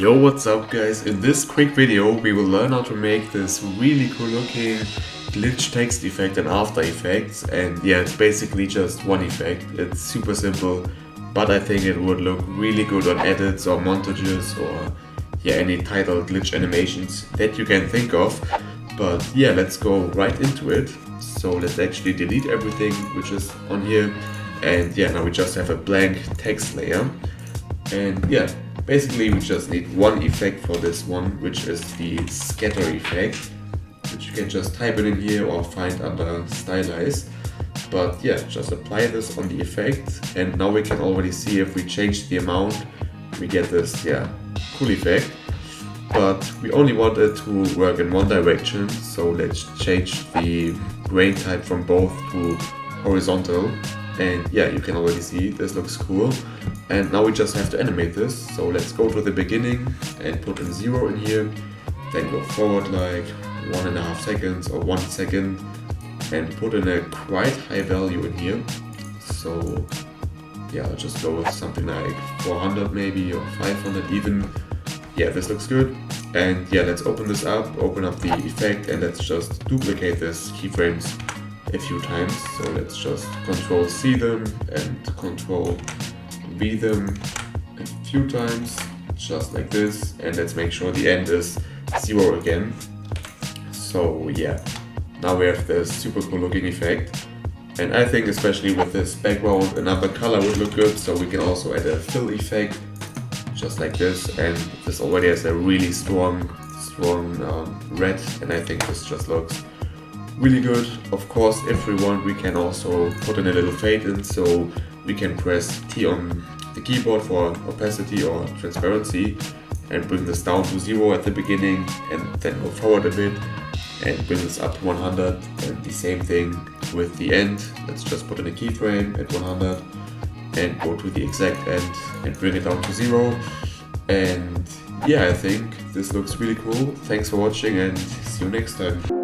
Yo, what's up guys? In this quick video we will learn how to make this really cool looking glitch text effect in After Effects, and yeah, it's basically just one effect. It's super simple, but I think it would look really good on edits or montages or yeah, any title glitch animations that you can think of. But yeah, let's go right into it. So let's actually delete everything which is on here, and yeah, now we just have a blank text layer. And yeah, basically we just need one effect for this one, which is the scatter effect, which you can just type it in here or find under stylize. But yeah, just apply this on the effect, and now we can already see if we change the amount, we get this cool effect. But we only want it to work in one direction, so let's change the grain type from both to horizontal. And yeah, you can already see this looks cool. And now we just have to animate this. So let's go to the beginning and put in 0 in here, then go forward like 1.5 seconds or 1 second, and put in a quite high value in here. So yeah, I'll just go with something like 400 maybe, or 500 even. Yeah, this looks good. And yeah, let's open this up, open up the effect, and let's just duplicate this keyframes a few times. So let's just Control C them and Control V them a few times, just like this. And let's make sure the end is 0 again. So yeah, now we have this super cool looking effect. And I think especially with this background, another color would look good. So we can also add a fill effect, just like this. And this already has a really strong red, and I think this just looks really good. Of course, if we want, we can also put in a little fade in, so we can press T on the keyboard for opacity or transparency and bring this down to 0 at the beginning, and then go forward a bit and bring this up to 100. And the same thing with the end. Let's just put in a keyframe at 100 and go to the exact end and bring it down to 0. And yeah, I think this looks really cool. Thanks for watching and see you next time.